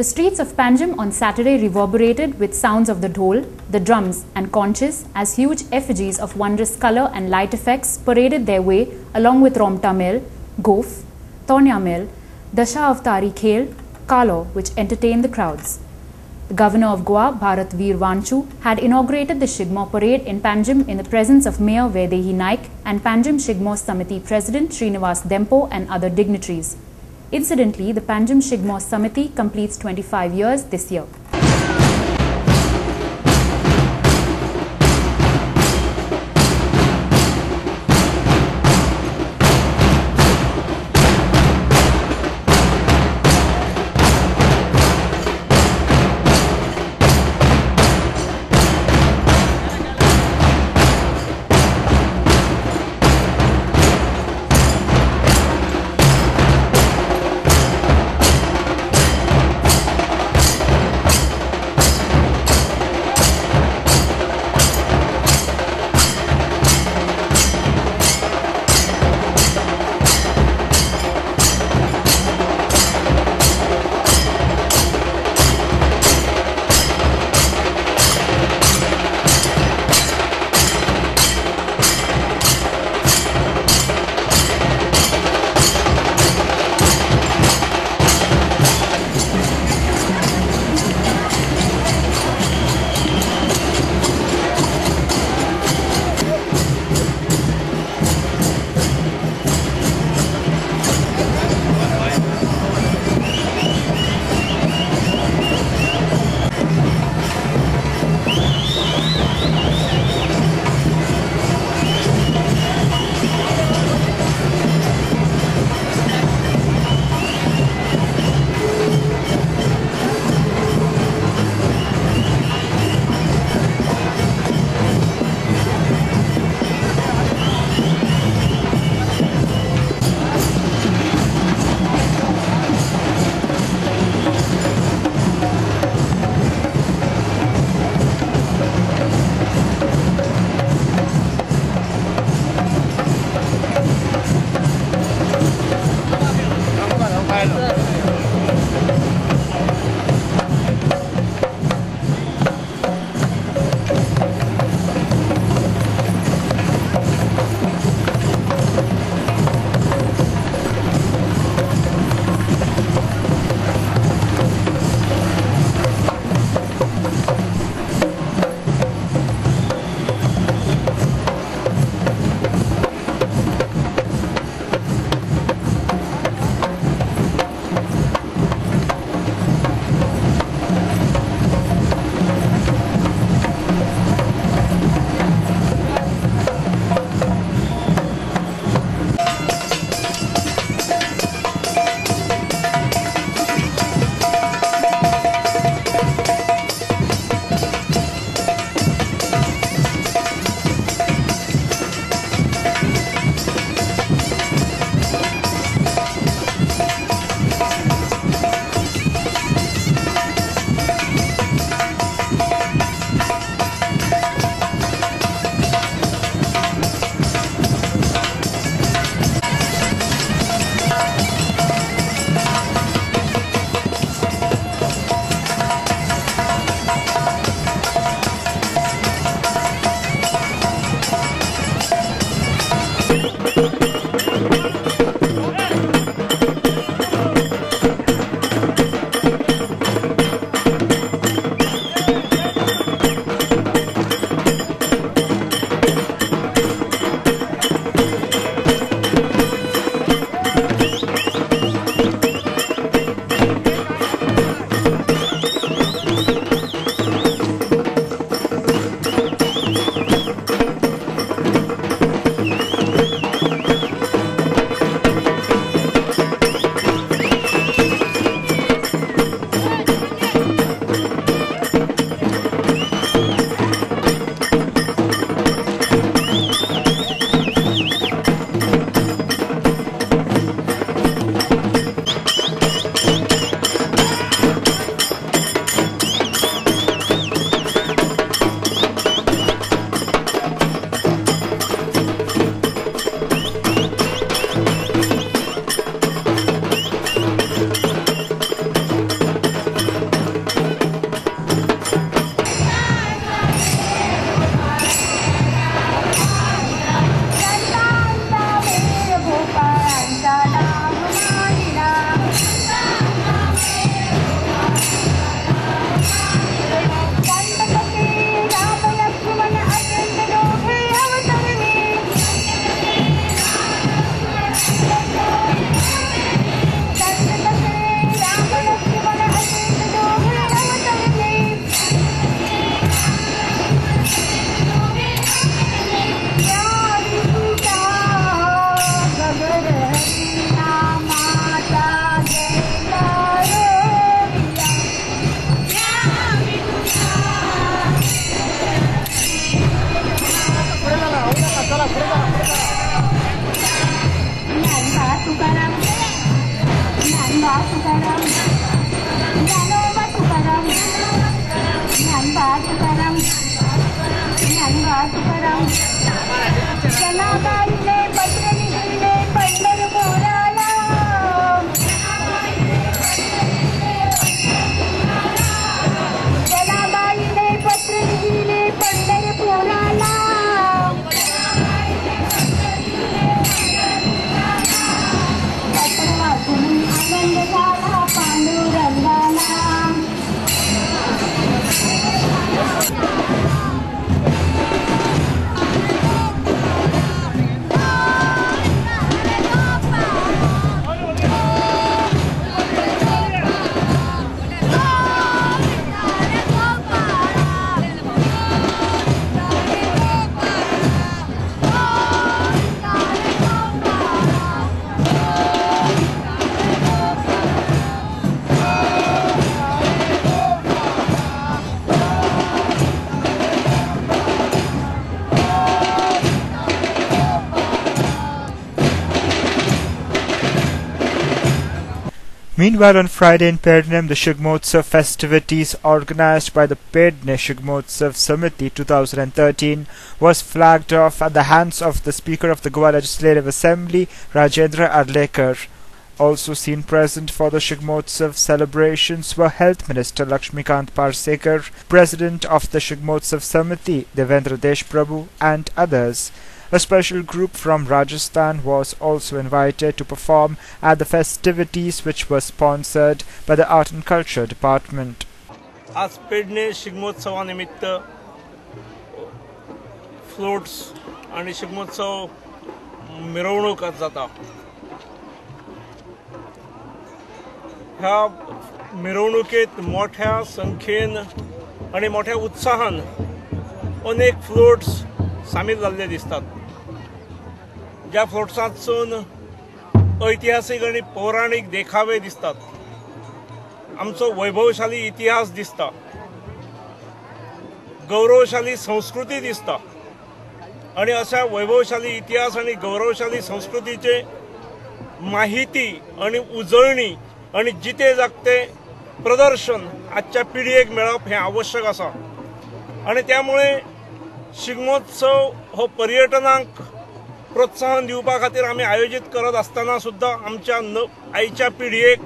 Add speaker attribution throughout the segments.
Speaker 1: The streets of Panjim on Saturday reverberated with sounds of the dhol, the drums and conches as huge effigies of wondrous colour and light effects paraded their way along with Romta Mel, Gof, Tonya Mel, Dasha Avatari Khel, Kalo, which entertained the crowds. The Governor of Goa, Bharat Veer Vanchu, had inaugurated the Shigmo parade in Panjim in the presence of Mayor Vaidehi Naik and Panjim Shigmo Samiti President Srinivas Dempo and other dignitaries. Incidentally, the Panjim Shigmo Samiti completes 25 years this year.
Speaker 2: Meanwhile, on Friday in Pednem, the Shigmotsav festivities organized by the Pedne Shigmotsav Samiti 2013 was flagged off at the hands of the Speaker of the Goa Legislative Assembly, Rajendra Arlekar. Also seen present for the Shigmotsav celebrations were Health Minister Lakshmikant Parsekar, President of the Shigmotsav Samiti, Devendra Deshprabhu, and others. A special group from Rajasthan was also invited to perform at the festivities, which were sponsored by the Art and Culture Department.
Speaker 3: आज Pedne शिगमोत्सवानिमित्त floats आणि शिगमोत्सव मिरवणूक जाता. ह्या मिरवणुकीत मोठ्या संख्येन आणि मोठ्या उत्साहान अनेक फ्लोट्स सामील जाल्ले दिसतात. ज्या फ्लोट्सांतसून ऐतिहासीक आणि पौराणिक देखावे दिसतात. आमचो वैभवशाली इतिहास दिसता, गौरवशाली संस्कृती दिसता आणि अशा वैभवशाली इतिहास आणि गौरवशाली संस्कृतीचे माहिती आणि उजळणी आणि जिते जागते प्रदर्शन आजच्या पिढीक मेळप हे आवश्यक आसा. आणि त्यामुळे शिगमोत्सव हो पर्यटनाक प्रोत्साहन दिवपा खातीर आमी आयोजित करत असताना सुद्धा आमच्या आयच्या पिढयेक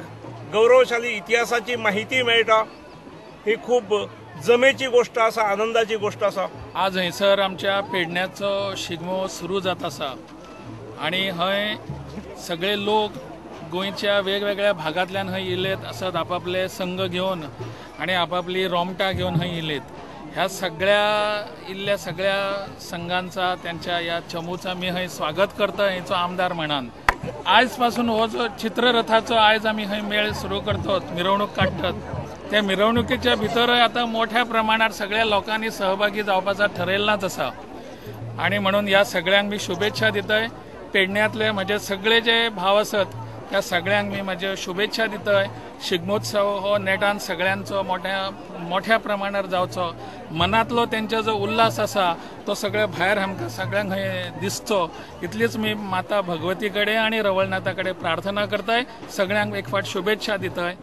Speaker 3: गौरवशाली इतिहासाची माहिती मेळटा. ही खूप जमेची गोष्ट आसा, आनंदाची गोष्ट आसा.
Speaker 4: आज हयसर आमच्या पेडण्याचो शिगमो सुरू जात आसा आणि हय सगळे लोक गोंयच्या वेगवेगळ्या भागांतल्यान हय येयलेत असत, आपापले संघ घेवन आणि आपापली रोमटां घेवन हय येयलेत. ह्या सगळ्या संघांचा त्यांच्या या चमूचा मी हय स्वागत करता हेचो आमदार म्हणान. आज पासून हो जो चित्ररथाचो आज आम्ही हय मेळ सुरू करतात, मिरवणूक काडटात. त्या मिरवणुकीच्या भितर आता मोठ्या प्रमाणात सगळ्या लोकांनी सहभागी जावपाचा ठरयल्लाच आसा आणि म्हणून या सगळ्यांक मी शुभेच्छा दितय. पेडण्यातले म्हजे सगळे जे भाव असत त्या सगळ्यांक मी माझे शुभेच्छा दितय. शिगमोत्सव हो नेटान सगळ्यांचो मोठ्या प्रमाणात जावचो. मनातलो त्यांचा जो उल्हास आसा तो सगळे भायर आमकां सगळ्यांक दिसचो. इतलीच मी माता भगवती कडेन आणि रवळनाथा कडेन प्रार्थना करताय. सगळ्यांक एक फाट शुभेच्छा दितय.